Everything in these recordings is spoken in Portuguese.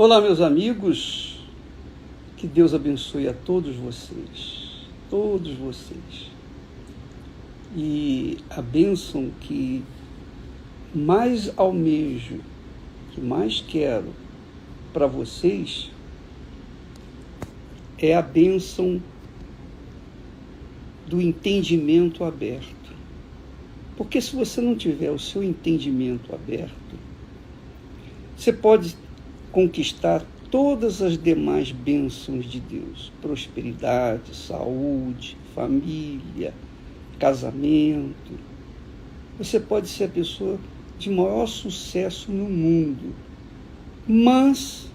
Olá, meus amigos, que Deus abençoe a todos vocês, e a bênção que mais almejo, que mais quero para vocês, é a bênção do entendimento aberto. Porque se você não tiver o seu entendimento aberto, você pode conquistar todas as demais bênçãos de Deus: prosperidade, saúde, família, casamento. Você pode ser a pessoa de maior sucesso no mundo, mas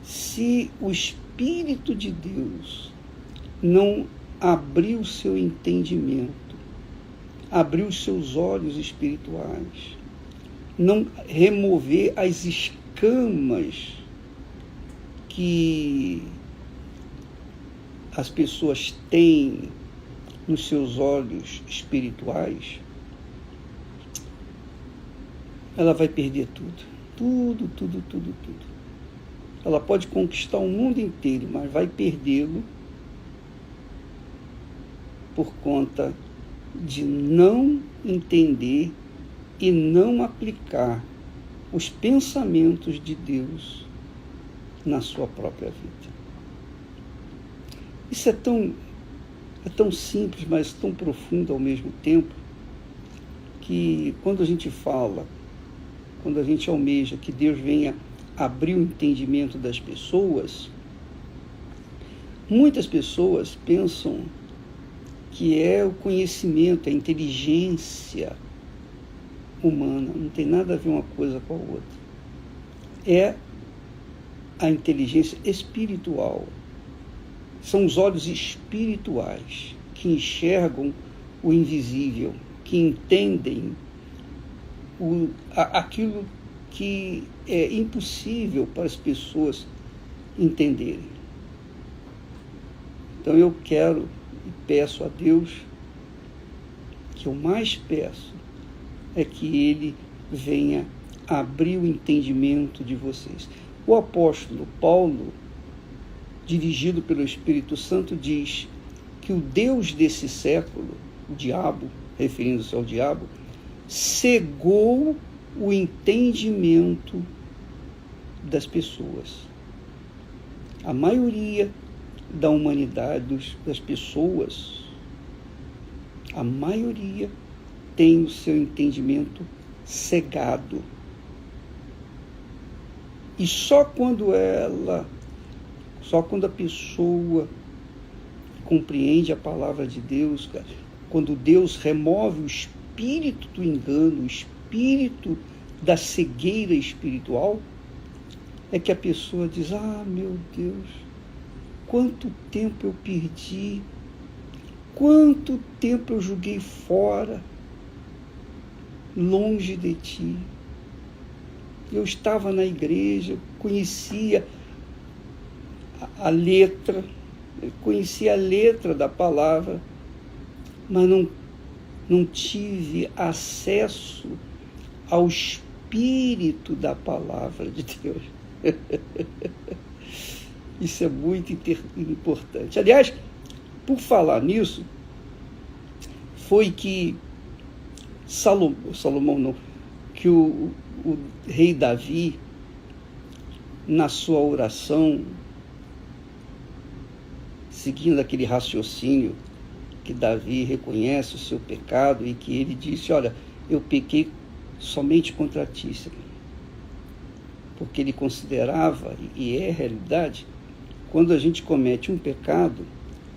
se o Espírito de Deus não abrir o seu entendimento, abrir os seus olhos espirituais, não remover as escamas que as pessoas têm nos seus olhos espirituais, ela vai perder tudo. Ela pode conquistar o mundo inteiro, mas vai perdê-lo por conta de não entender e não aplicar os pensamentos de Deus na sua própria vida. Isso é tão simples, mas tão profundo ao mesmo tempo, que quando a gente almeja que Deus venha abrir o entendimento das pessoas, muitas pessoas pensam que é o conhecimento, a inteligência humana. Não tem nada a ver uma coisa com a outra. É a inteligência espiritual. São os olhos espirituais que enxergam o invisível, que entendem aquilo que é impossível para as pessoas entenderem. Então eu quero e peço a Deus, que eu mais peço é que Ele venha abrir o entendimento de vocês. O apóstolo Paulo, dirigido pelo Espírito Santo, diz que o Deus desse século, o diabo, referindo-se ao diabo, cegou o entendimento das pessoas. A maioria da humanidade, das pessoas, a maioria tem o seu entendimento cegado. E só quando a pessoa compreende a palavra de Deus, quando Deus remove o espírito do engano, o espírito da cegueira espiritual, é que a pessoa diz: ah, meu Deus, quanto tempo eu perdi, quanto tempo eu joguei fora, longe de ti. Eu estava na igreja, conhecia a letra da palavra, mas não tive acesso ao espírito da palavra de Deus. Isso é muito importante. Aliás, por falar nisso, foi que que o rei Davi, na sua oração, seguindo aquele raciocínio que Davi reconhece o seu pecado e que ele disse: olha, eu pequei somente contra ti, Senhor. Porque ele considerava, e é a realidade, quando a gente comete um pecado,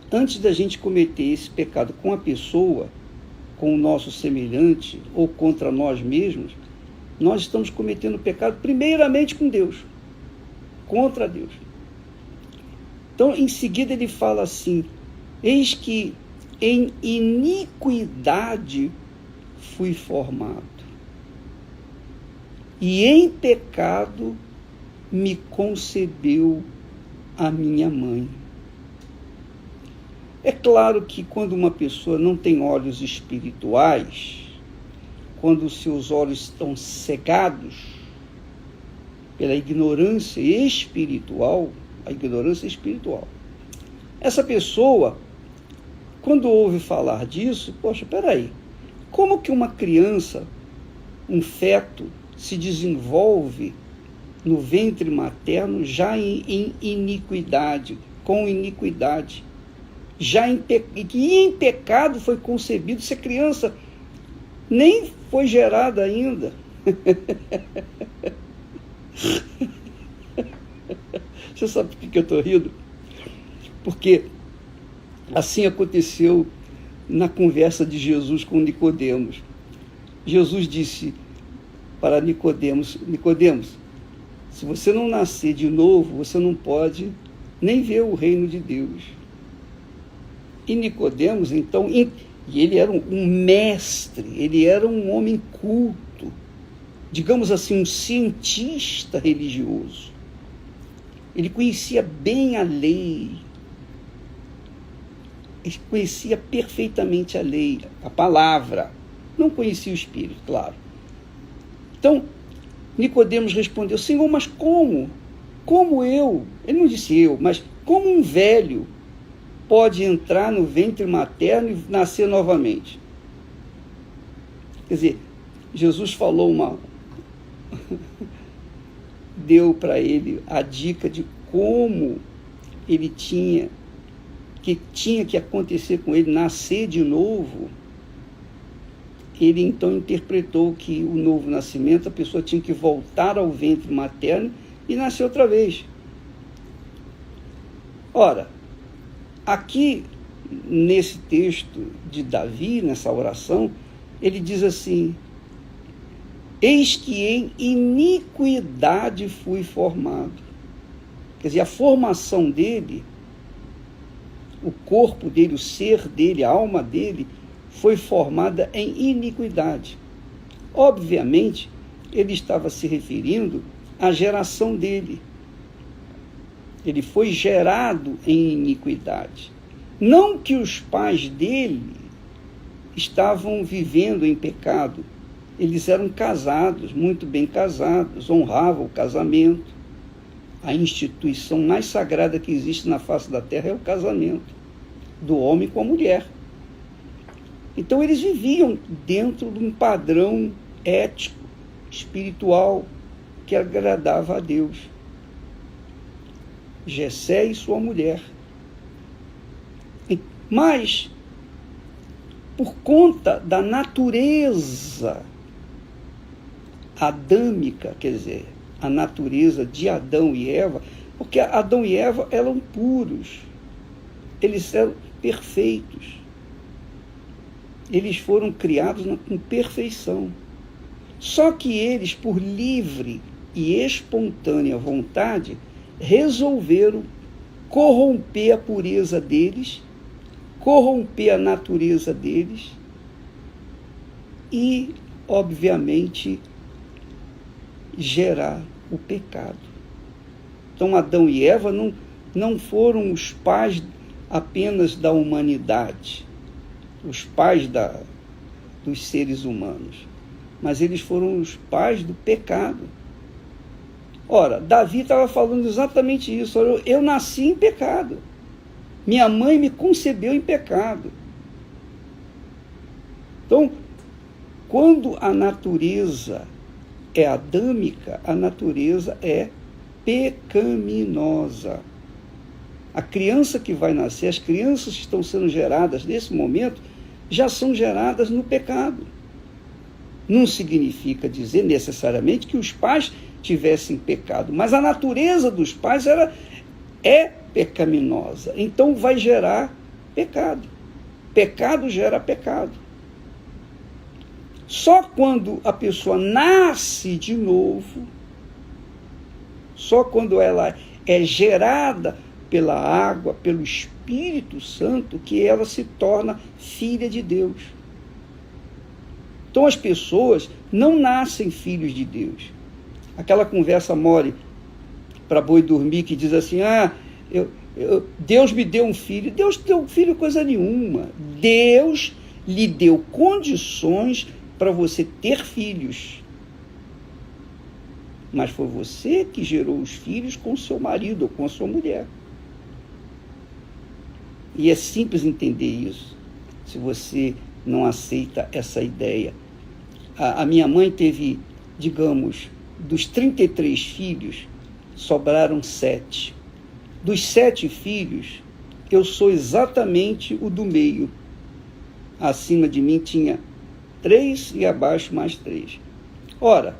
antes da gente cometer esse pecado com a pessoa, com o nosso semelhante ou contra nós mesmos, nós estamos cometendo pecado primeiramente com Deus, contra Deus. Então, em seguida ele fala assim: eis que em iniquidade fui formado, e em pecado me concebeu a minha mãe. É claro que quando uma pessoa não tem olhos espirituais, quando os seus olhos estão cegados, pela ignorância espiritual, a ignorância espiritual. Essa pessoa, quando ouve falar disso, poxa, peraí, como que uma criança, um feto, se desenvolve no ventre materno já em iniquidade, com iniquidade, que em pecado foi concebido, se a criança nem foi gerada ainda. Você sabe por que eu estou rindo? Porque assim aconteceu na conversa de Jesus com Nicodemos. Jesus disse para Nicodemos: Nicodemos, se você não nascer de novo, você não pode nem ver o reino de Deus. E Nicodemos, então, e ele era um mestre, ele era um homem culto, digamos assim, um cientista religioso. Ele conhecia bem a lei, ele conhecia perfeitamente a lei, a palavra, não conhecia o Espírito, claro. Então, Nicodemos respondeu: Senhor, mas como? Como eu? Ele não disse eu, mas como um velho pode entrar no ventre materno e nascer novamente? Quer dizer, Jesus falou deu para ele a dica de como ele tinha que acontecer com ele, nascer de novo. Ele então interpretou que o novo nascimento, a pessoa tinha que voltar ao ventre materno e nascer outra vez. Ora, aqui nesse texto de Davi, nessa oração, ele diz assim: eis que em iniquidade fui formado. Quer dizer, a formação dele, o corpo dele, o ser dele, a alma dele, foi formada em iniquidade. Obviamente, ele estava se referindo à geração dele. Ele foi gerado em iniquidade. Não que os pais dele estavam vivendo em pecado. Eles eram casados, muito bem casados, honravam o casamento. A instituição mais sagrada que existe na face da terra é o casamento do homem com a mulher. Então eles viviam dentro de um padrão ético, espiritual, que agradava a Deus. Jessé e sua mulher. Mas, por conta da natureza adâmica, quer dizer, a natureza de Adão e Eva, porque Adão e Eva eram puros, eles eram perfeitos. Eles foram criados com perfeição. Só que eles, por livre e espontânea vontade, resolveram corromper a pureza deles, corromper a natureza deles e, obviamente, gerar o pecado. Então, Adão e Eva não foram os pais apenas da humanidade, os pais dos seres humanos, mas eles foram os pais do pecado. Ora, Davi estava falando exatamente isso. Eu nasci em pecado. Minha mãe me concebeu em pecado. Então, quando a natureza é adâmica, a natureza é pecaminosa. A criança que vai nascer, as crianças que estão sendo geradas nesse momento, já são geradas no pecado. Não significa dizer necessariamente que os pais tivessem pecado, mas a natureza dos pais é pecaminosa. Então vai gerar pecado. Pecado gera pecado. Só quando a pessoa nasce de novo, só quando ela é gerada pela água, pelo Espírito Santo, que ela se torna filha de Deus. Então as pessoas não nascem filhos de Deus. Aquela conversa mole para boi dormir que diz assim: Deus me deu um filho. Deus deu um filho coisa nenhuma. Deus lhe deu condições para você ter filhos. mas foi você que gerou os filhos com o seu marido ou com a sua mulher. E é simples entender isso, se você não aceita essa ideia. A minha mãe teve, digamos, dos 33 filhos, sobraram 7. Dos 7 filhos, eu sou exatamente o do meio. Acima de mim tinha 3 e abaixo mais 3. Ora,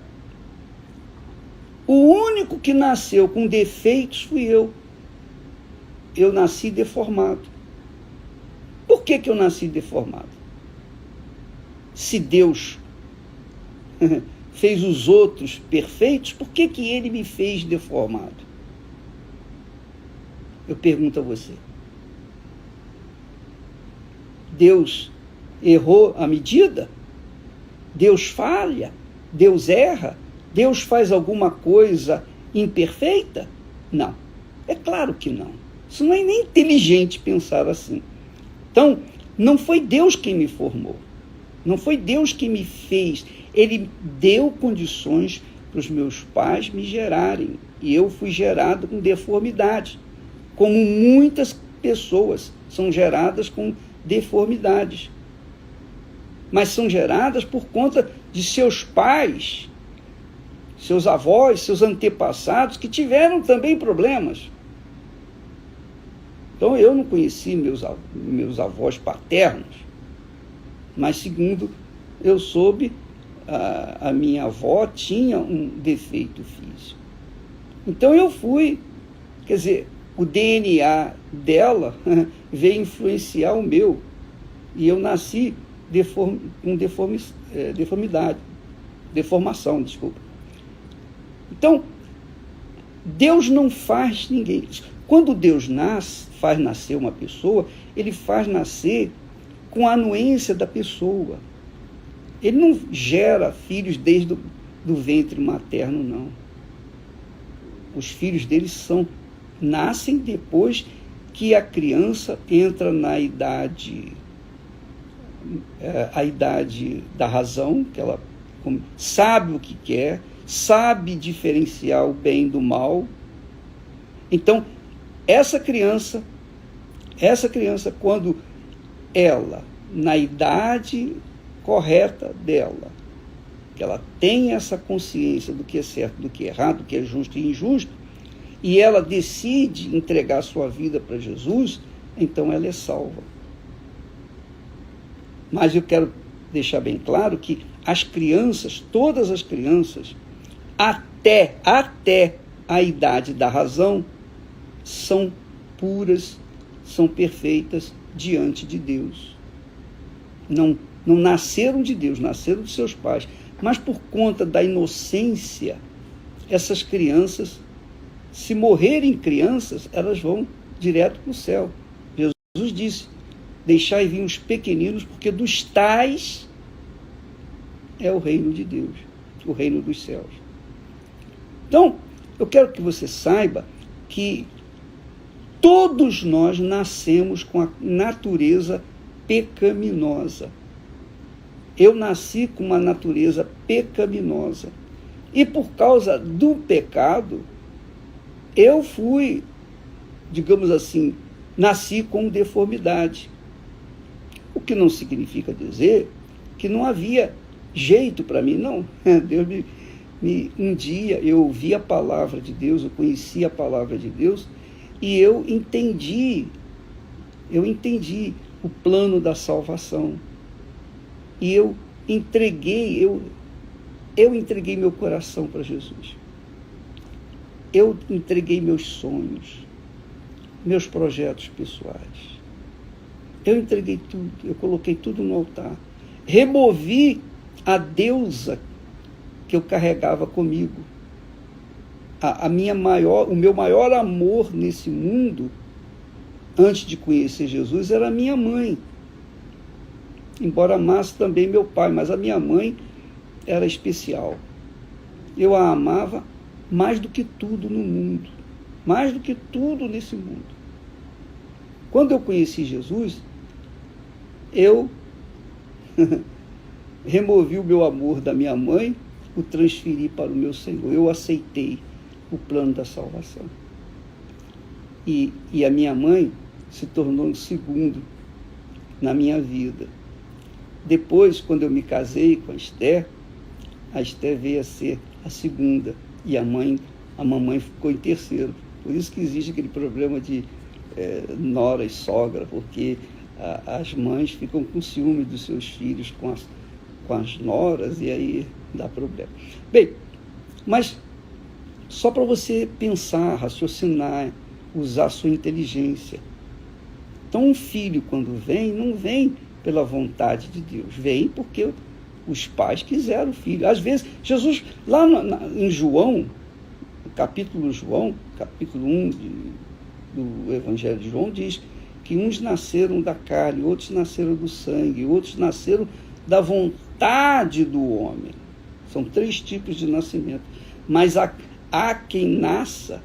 o único que nasceu com defeitos fui eu. Eu nasci deformado. Por que eu nasci deformado? Se Deus fez os outros perfeitos, por que ele me fez deformado? Eu pergunto a você. Deus errou a medida? Deus falha? Deus erra? Deus faz alguma coisa imperfeita? Não. É claro que não. Isso não é nem inteligente pensar assim. Então, não foi Deus quem me formou. Não foi Deus que me fez. Ele deu condições para os meus pais me gerarem. E eu fui gerado com deformidade. Como muitas pessoas são geradas com deformidades. Mas são geradas por conta de seus pais, seus avós, seus antepassados, que tiveram também problemas. Então, eu não conheci meus avós paternos, mas, segundo eu soube, a minha avó tinha um defeito físico. Então, eu fui, quer dizer, o DNA dela veio influenciar o meu, e eu nasci com deformação. Então, Deus não faz ninguém. Quando Deus faz nascer uma pessoa, ele faz nascer com a anuência da pessoa. Ele não gera filhos desde do ventre materno, não. Os filhos dele nascem depois que a criança entra na idade, a idade da razão, que ela sabe o que quer, sabe diferenciar o bem do mal. Então, essa criança, quando ela, na idade correta dela, que ela tem essa consciência do que é certo, do que é errado, do que é justo e injusto, e ela decide entregar sua vida para Jesus, então ela é salva. Mas eu quero deixar bem claro que as crianças, todas as crianças, até a idade da razão, são puras, são perfeitas diante de Deus. Não nasceram de Deus, nasceram de seus pais. Mas por conta da inocência, essas crianças, se morrerem crianças, elas vão direto para o céu. Jesus disse: deixai vir os pequeninos, porque dos tais é o reino de Deus, o reino dos céus. Então, eu quero que você saiba que todos nós nascemos com a natureza pecaminosa. Eu nasci com uma natureza pecaminosa. E por causa do pecado, eu fui, digamos assim, nasci com deformidade. O que não significa dizer que não havia jeito para mim, não. Deus um dia eu ouvi a palavra de Deus, eu conheci a palavra de Deus, e eu entendi o plano da salvação. E eu entreguei meu coração para Jesus. Eu entreguei meus sonhos, meus projetos pessoais. Eu entreguei tudo, eu coloquei tudo no altar. Removi a deusa que eu carregava comigo. O meu maior amor nesse mundo, antes de conhecer Jesus, era a minha mãe. Embora amasse também meu pai, mas a minha mãe era especial. Eu a amava mais do que tudo no mundo, mais do que tudo nesse mundo. Quando eu conheci Jesus, eu removi o meu amor da minha mãe, o transferi para o meu Senhor. Eu aceitei o plano da salvação. E a minha mãe se tornou um segundo na minha vida. Depois, quando eu me casei com a Esther veio a ser a segunda, e a mamãe ficou em terceiro. Por isso que existe aquele problema de nora e sogra, porque as mães ficam com ciúme dos seus filhos com as noras, e aí dá problema. Bem, mas só para você pensar, raciocinar, usar a sua inteligência. Então, um filho, quando vem, não vem pela vontade de Deus, vem porque os pais quiseram o filho. Às vezes, Jesus, lá em João, capítulo 1 do Evangelho de João, diz que uns nasceram da carne, outros nasceram do sangue, outros nasceram da vontade do homem. São 3 tipos de nascimento. Mas há quem nasça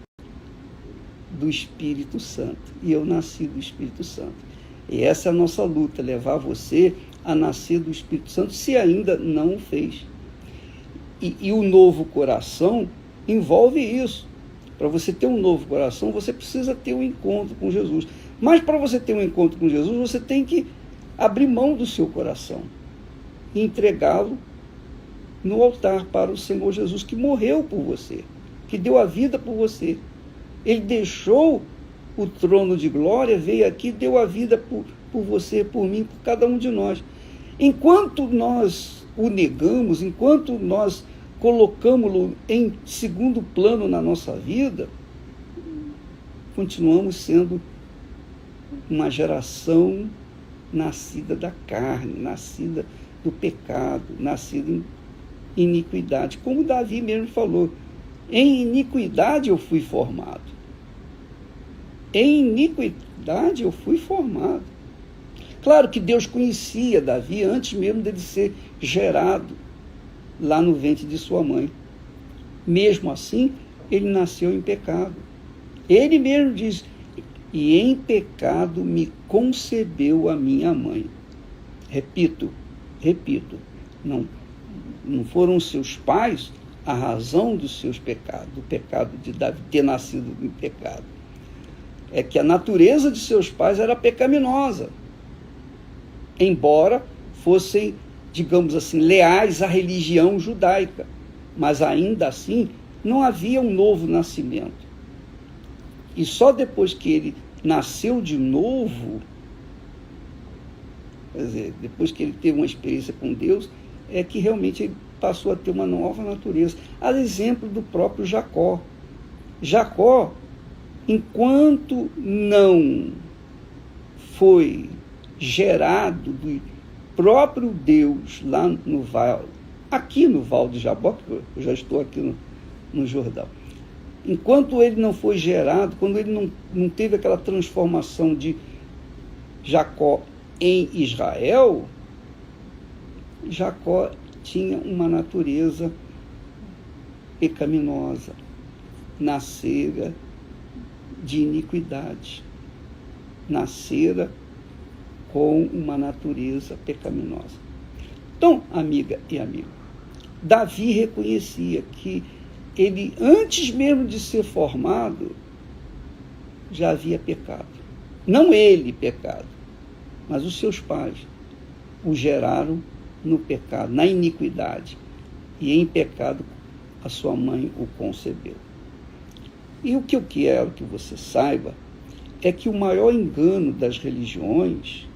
do Espírito Santo. E eu nasci do Espírito Santo. E essa é a nossa luta, levar você a nascer do Espírito Santo, se ainda não o fez. E o novo coração envolve isso. Para você ter um novo coração, você precisa ter um encontro com Jesus. Mas para você ter um encontro com Jesus, você tem que abrir mão do seu coração e entregá-lo no altar para o Senhor Jesus, que morreu por você, que deu a vida por você. Ele deixou o trono de glória, veio aqui e deu a vida por você, por mim, por cada um de nós. Enquanto nós o negamos, enquanto nós colocamos-lo em segundo plano na nossa vida, continuamos sendo uma geração nascida da carne, nascida do pecado, nascida em iniquidade. Como Davi mesmo falou, em iniquidade eu fui formado. Em iniquidade eu fui formado. Claro que Deus conhecia Davi antes mesmo dele ser gerado lá no ventre de sua mãe. Mesmo assim, ele nasceu em pecado. Ele mesmo diz, e em pecado me concebeu a minha mãe. Repito, não foram seus pais a razão dos seus pecados, do pecado de Davi ter nascido em pecado. É que a natureza de seus pais era pecaminosa, embora fossem, digamos assim, leais à religião judaica, mas ainda assim não havia um novo nascimento. E só depois que ele nasceu de novo, quer dizer, depois que ele teve uma experiência com Deus, é que realmente ele passou a ter uma nova natureza. Há exemplo do próprio Jacó. Jacó, enquanto não foi gerado do próprio Deus lá no Val, aqui no Val de Jaboque, eu já estou aqui no Jordão, enquanto ele não foi gerado, quando ele não teve aquela transformação de Jacó em Israel, Jacó tinha uma natureza pecaminosa, nascera de iniquidade, nascera com uma natureza pecaminosa. Então, amiga e amigo, Davi reconhecia que ele, antes mesmo de ser formado, já havia pecado. Não ele pecado, mas os seus pais o geraram no pecado, na iniquidade. E em pecado a sua mãe o concebeu. E o que eu quero que você saiba é que o maior engano das religiões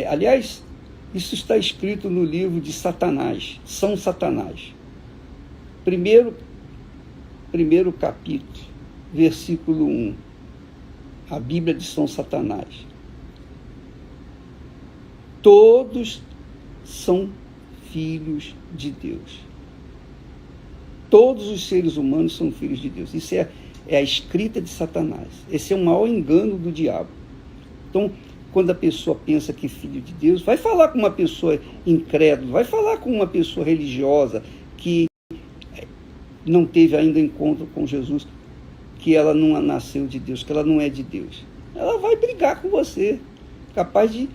aliás, isso está escrito no livro de Satanás, São Satanás. Primeiro capítulo, versículo 1, a Bíblia de São Satanás. Todos são filhos de Deus. Todos os seres humanos são filhos de Deus. Isso é a escrita de Satanás. Esse é o maior engano do diabo. Então, quando a pessoa pensa que é filho de Deus, vai falar com uma pessoa incrédula, vai falar com uma pessoa religiosa que não teve ainda encontro com Jesus, que ela não nasceu de Deus, que ela não é de Deus. Ela vai brigar com você, capaz de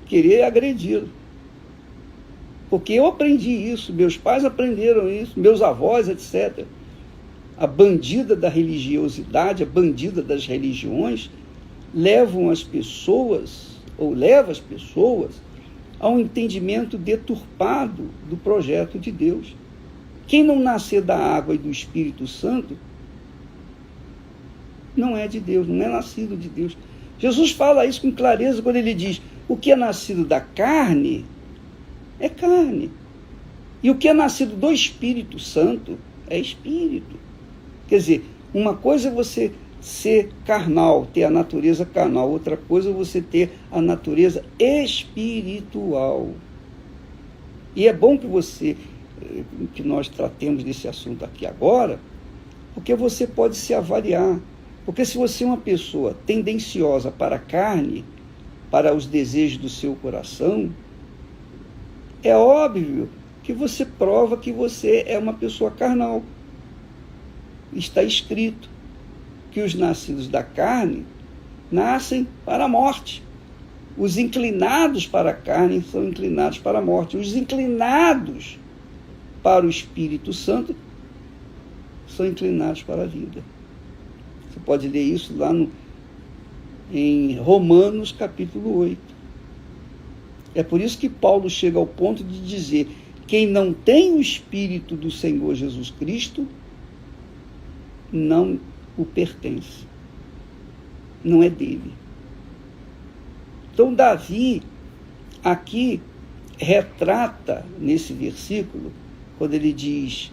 querer agredi-lo. Porque eu aprendi isso, meus pais aprenderam isso, meus avós, etc. A bandida da religiosidade, a bandida das religiões, levam as pessoas, ou leva as pessoas, a um entendimento deturpado do projeto de Deus. Quem não nascer da água e do Espírito Santo não é de Deus, não é nascido de Deus. Jesus fala isso com clareza quando ele diz: o que é nascido da carne é carne, e o que é nascido do Espírito Santo é espírito. Quer dizer, uma coisa é você ser carnal, ter a natureza carnal, outra coisa é você ter a natureza espiritual. E é bom que nós tratemos desse assunto aqui agora, porque você pode se avaliar. Porque se você é uma pessoa tendenciosa para a carne, para os desejos do seu coração, é óbvio que você prova que você é uma pessoa carnal. Está escrito que os nascidos da carne nascem para a morte. Os inclinados para a carne são inclinados para a morte. Os inclinados para o Espírito Santo são inclinados para a vida. Você pode ler isso lá em Romanos capítulo 8. É por isso que Paulo chega ao ponto de dizer: quem não tem o Espírito do Senhor Jesus Cristo não o pertence, não é dele. Então Davi aqui retrata nesse versículo, quando ele diz: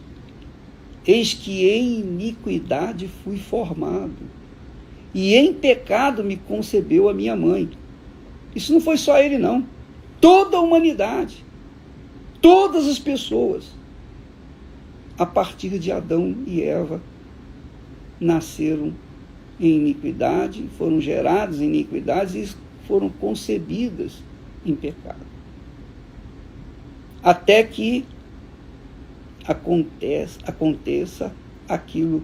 eis que em iniquidade fui formado, e em pecado me concebeu a minha mãe. Isso não foi só ele, não. Toda a humanidade, todas as pessoas, a partir de Adão e Eva, nasceram em iniquidade, foram gerados em iniquidade e foram concebidas em pecado. Até que aconteça aquilo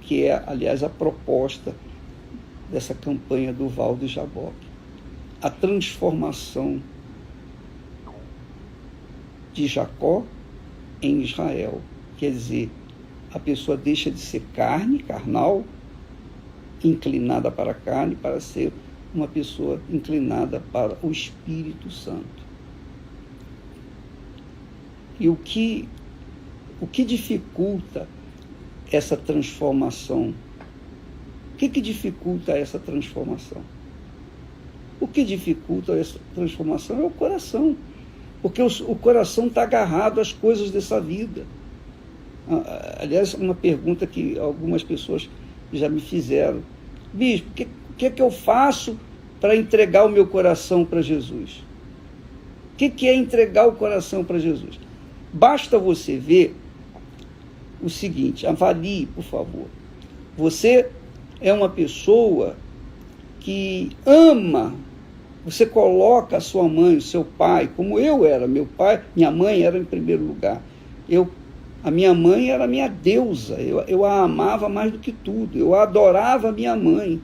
que é, aliás, a proposta dessa campanha do Val do Jaboque. A transformação de Jacó em Israel. Quer dizer, a pessoa deixa de ser carnal, inclinada para a carne, para ser uma pessoa inclinada para o Espírito Santo. E o que dificulta essa transformação? O que dificulta essa transformação? O que dificulta essa transformação é o coração. Porque o coração está agarrado às coisas dessa vida. Aliás, uma pergunta que algumas pessoas já me fizeram: bispo, o que é que eu faço para entregar o meu coração para Jesus? O que é entregar o coração para Jesus? Basta você ver o seguinte, avalie, por favor. Você é uma pessoa que ama, você coloca a sua mãe, o seu pai, como eu era, meu pai, minha mãe era em primeiro lugar. A minha mãe era minha deusa, eu a amava mais do que tudo, eu adorava a minha mãe.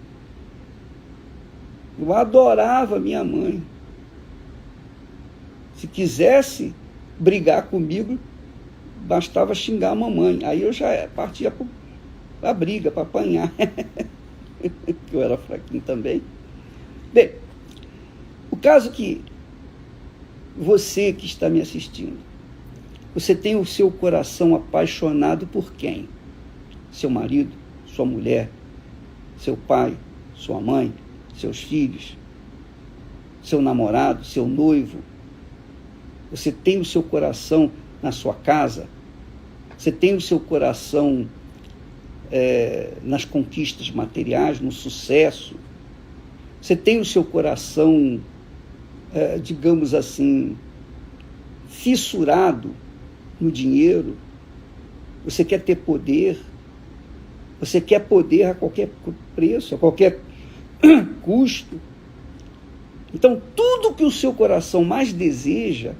Eu adorava a minha mãe. Se quisesse brigar comigo, bastava xingar a mamãe. Aí eu já partia para a briga, para apanhar. Eu era fraquinho também. Bem, o caso que você que está me assistindo, você tem o seu coração apaixonado por quem? Seu marido, sua mulher, seu pai, sua mãe, seus filhos, seu namorado, seu noivo. Você tem o seu coração na sua casa? Você tem o seu coração nas conquistas materiais, no sucesso? Você tem o seu coração, digamos assim, fissurado no dinheiro? Você quer ter poder? Você quer poder a qualquer preço, a qualquer custo? Então, tudo que o seu coração mais deseja,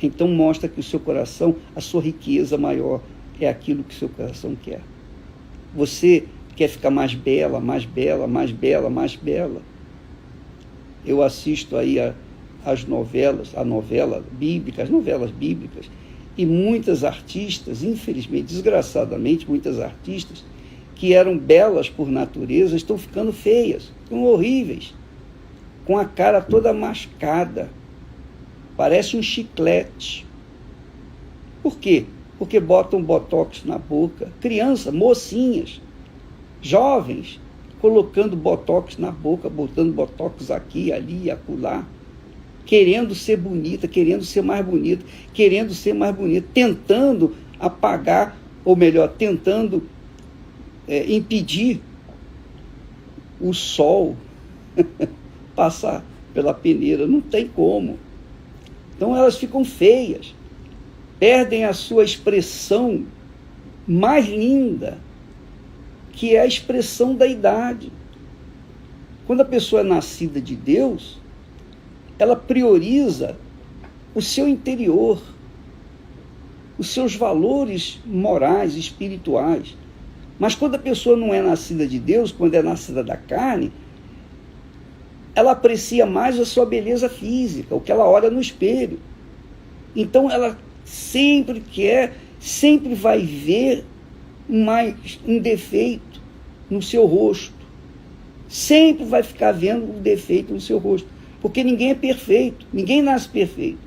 então mostra que o seu coração, a sua riqueza maior, é aquilo que o seu coração quer. Você quer ficar mais bela, mais bela, mais bela, mais bela. Eu assisto aí as novelas bíblicas, e muitas artistas, infelizmente, desgraçadamente, muitas artistas que eram belas por natureza estão ficando feias, estão horríveis, com a cara toda mascada, parece um chiclete. Por quê? Porque botam botox na boca, crianças, mocinhas, jovens, colocando botox na boca, botando botox aqui, ali, acolá, querendo ser bonita, querendo ser mais bonita, tentando apagar, ou melhor, tentando impedir o sol passar pela peneira. Não tem como. Então elas ficam feias, perdem a sua expressão mais linda, que é a expressão da idade. Quando a pessoa é nascida de Deus, ela prioriza o seu interior, os seus valores morais, espirituais. Mas quando a pessoa não é nascida de Deus, quando é nascida da carne, ela aprecia mais a sua beleza física, o que ela olha no espelho. Então ela sempre vai ver um defeito no seu rosto. Sempre vai ficar vendo um defeito no seu rosto. Porque ninguém é perfeito, ninguém nasce perfeito.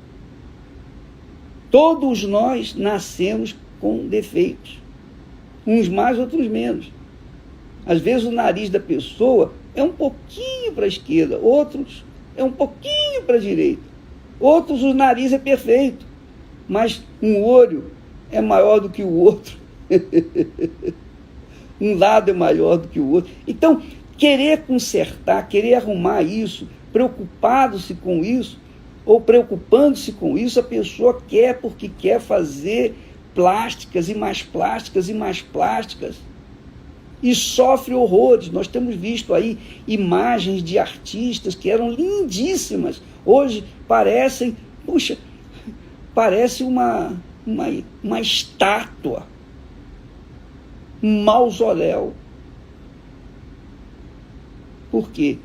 Todos nós nascemos com defeitos. Uns mais, outros menos. Às vezes o nariz da pessoa é um pouquinho para a esquerda, outros é um pouquinho para a direita. Outros o nariz é perfeito, mas um olho é maior do que o outro. Um lado é maior do que o outro. Então, querer consertar, querer arrumar isso, preocupado-se com isso, ou preocupando-se com isso, a pessoa quer porque quer fazer plásticas e mais plásticas e mais plásticas, e sofre horrores. Nós temos visto aí imagens de artistas que eram lindíssimas, hoje parecem, parece uma estátua, um mausoléu. Por quê?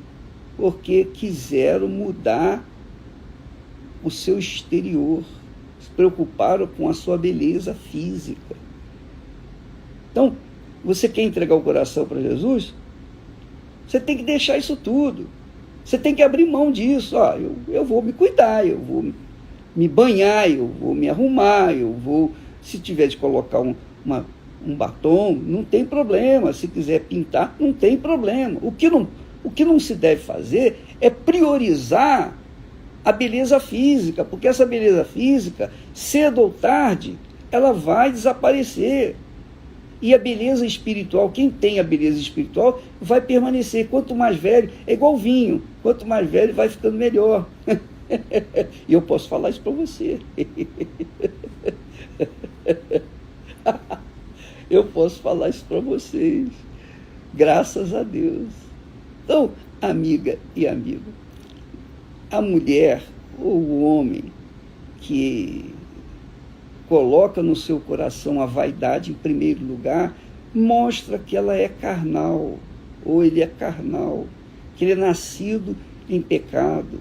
Porque quiseram mudar o seu exterior, se preocuparam com a sua beleza física. Então, você quer entregar o coração para Jesus? Você tem que deixar isso tudo. Você tem que abrir mão disso. Eu vou me cuidar, eu vou me banhar, eu vou me arrumar, eu vou, se tiver de colocar um batom, não tem problema. Se quiser pintar, não tem problema. O que não se deve fazer é priorizar a beleza física, porque essa beleza física, cedo ou tarde, ela vai desaparecer. E a beleza espiritual, quem tem a beleza espiritual, vai permanecer. Quanto mais velho, é igual vinho, quanto mais velho vai ficando melhor. E eu posso falar isso para você. Eu posso falar isso para vocês. Graças a Deus. Então, amiga e amigo, a mulher ou o homem que coloca no seu coração a vaidade em primeiro lugar, mostra que ela é carnal, ou ele é carnal, que ele é nascido em pecado,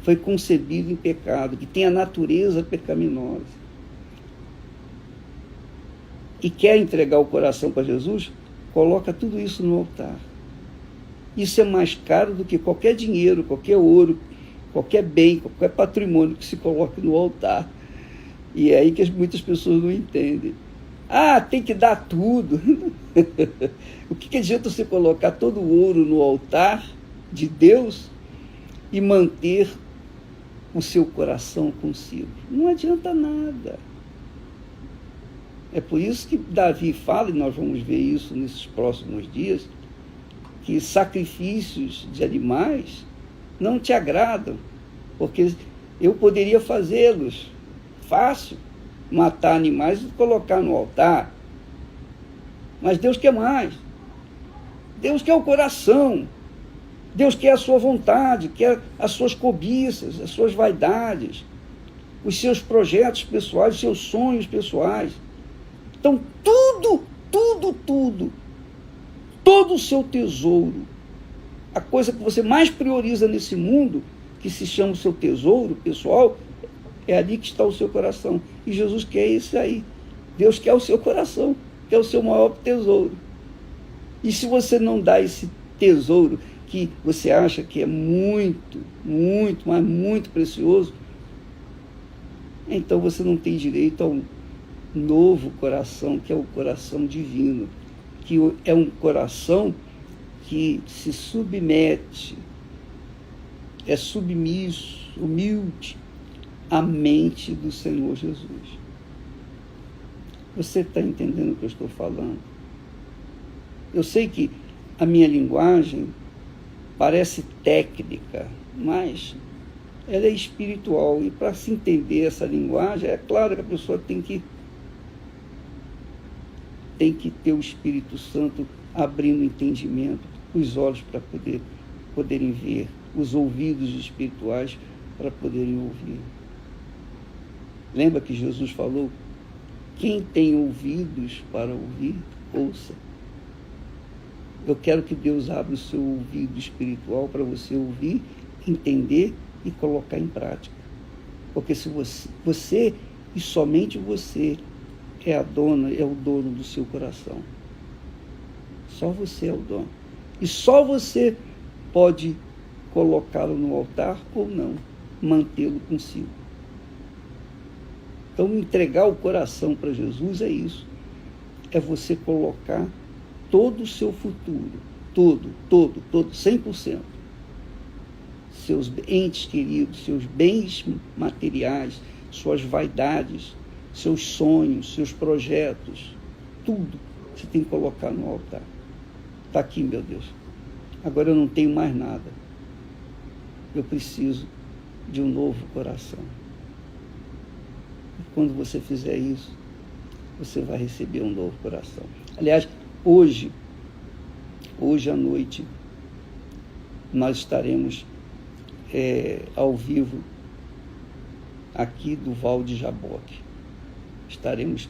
foi concebido em pecado, que tem a natureza pecaminosa. E quer entregar o coração para Jesus, coloca tudo isso no altar. Isso é mais caro do que qualquer dinheiro, qualquer ouro, qualquer bem, qualquer patrimônio que se coloque no altar. E é aí que muitas pessoas não entendem. Tem que dar tudo. O que adianta você colocar todo o ouro no altar de Deus e manter o seu coração consigo? Não adianta nada. É por isso que Davi fala, e nós vamos ver isso nesses próximos dias, que sacrifícios de animais não te agradam, porque eu poderia fazê-los fácil, matar animais e colocar no altar. Mas Deus quer mais. Deus quer o coração. Deus quer a sua vontade, quer as suas cobiças, as suas vaidades, os seus projetos pessoais, os seus sonhos pessoais. Então, todo o seu tesouro, a coisa que você mais prioriza nesse mundo, que se chama o seu tesouro pessoal, é ali que está o seu coração. E Jesus quer isso aí. Deus quer o seu coração, quer o seu maior tesouro. E se você não dá esse tesouro que você acha que é muito, muito, mas muito precioso, então você não tem direito ao novo coração, que é o coração divino, que é um coração que se submete, é submisso, humilde à mente do Senhor Jesus. Você está entendendo o que eu estou falando? Eu sei que a minha linguagem parece técnica, mas ela é espiritual. E para se entender essa linguagem, é claro que a pessoa tem que ter o Espírito Santo abrindo o entendimento, os olhos para poderem ver, os ouvidos espirituais para poderem ouvir. Lembra que Jesus falou: quem tem ouvidos para ouvir, ouça. Eu quero que Deus abra o seu ouvido espiritual para você ouvir, entender e colocar em prática. Porque se você e somente você é o dono do seu coração. Só você é o dono. E só você pode colocá-lo no altar ou não, mantê-lo consigo. Então, entregar o coração para Jesus é isso. É você colocar todo o seu futuro, todo, 100%. Seus entes queridos, seus bens materiais, suas vaidades, seus sonhos, seus projetos, tudo você tem que colocar no altar. Está aqui, meu Deus. Agora eu não tenho mais nada. Eu preciso de um novo coração. E quando você fizer isso, você vai receber um novo coração. Aliás, hoje à noite, nós estaremos ao vivo aqui do Val de Jaboque. Estaremos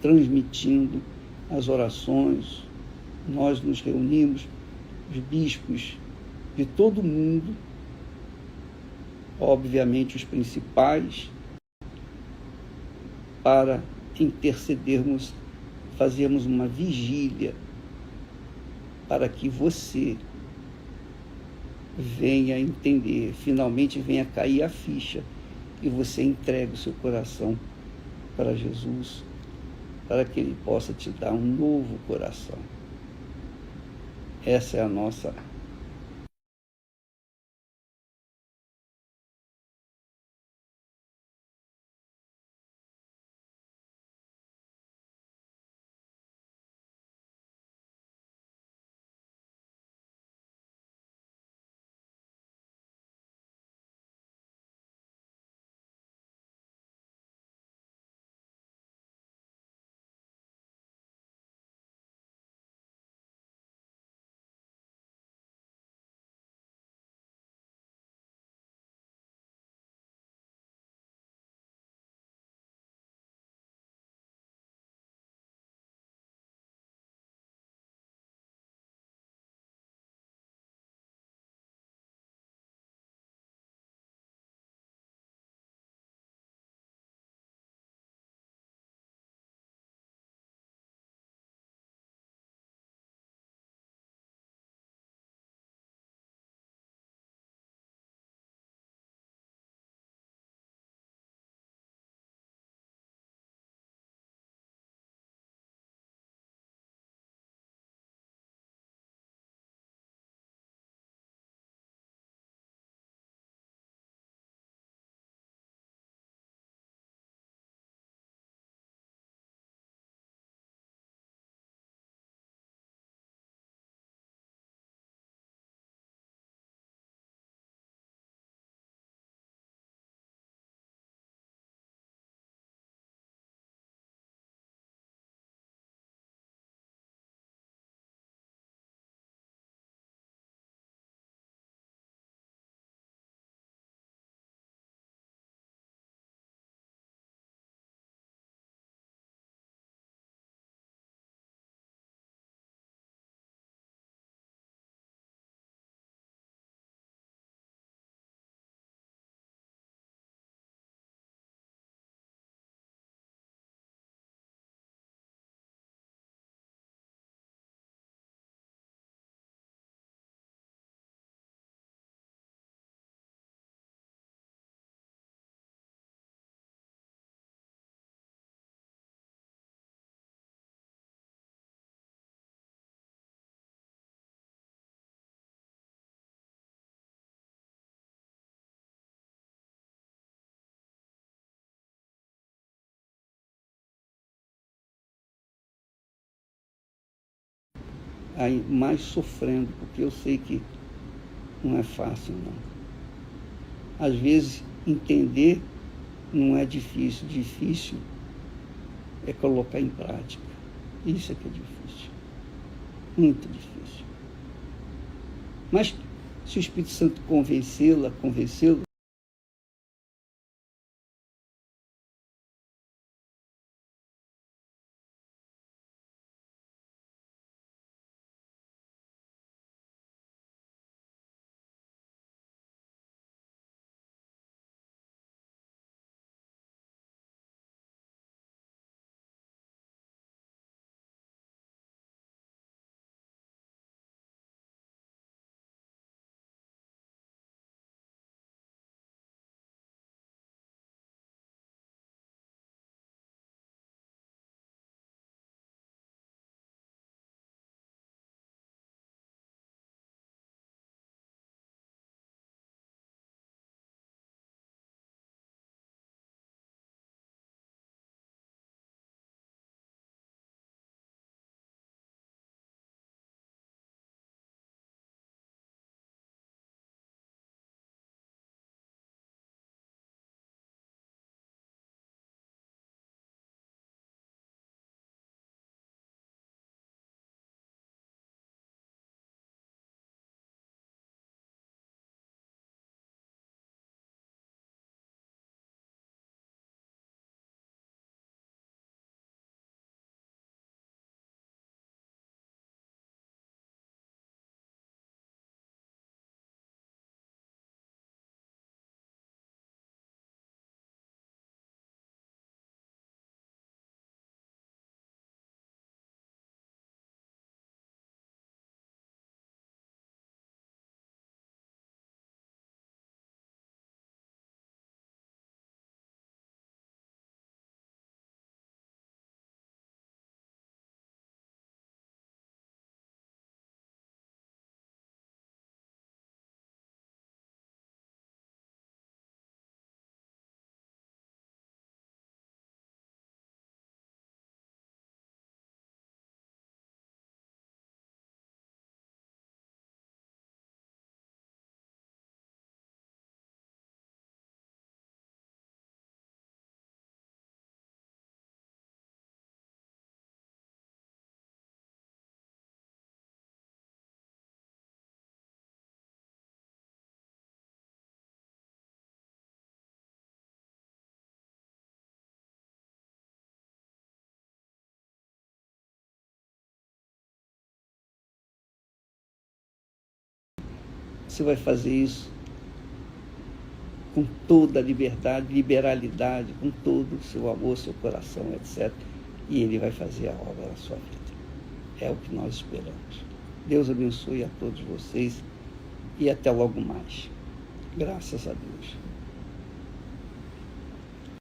transmitindo as orações. Nós nos reunimos, os bispos de todo mundo, obviamente os principais, para intercedermos, fazermos uma vigília para que você venha entender, finalmente venha cair a ficha e você entregue o seu coração para Jesus, para que Ele possa te dar um novo coração. Essa é a nossa aí mais sofrendo, porque eu sei que não é fácil, não. Às vezes, entender não é difícil. Difícil é colocar em prática. Isso é que é difícil. Muito difícil. Mas, se o Espírito Santo convencê-lo, você vai fazer isso com toda a liberdade, liberalidade, com todo o seu amor, seu coração, etc. E Ele vai fazer a obra na sua vida. É o que nós esperamos. Deus abençoe a todos vocês e até logo mais. Graças a Deus.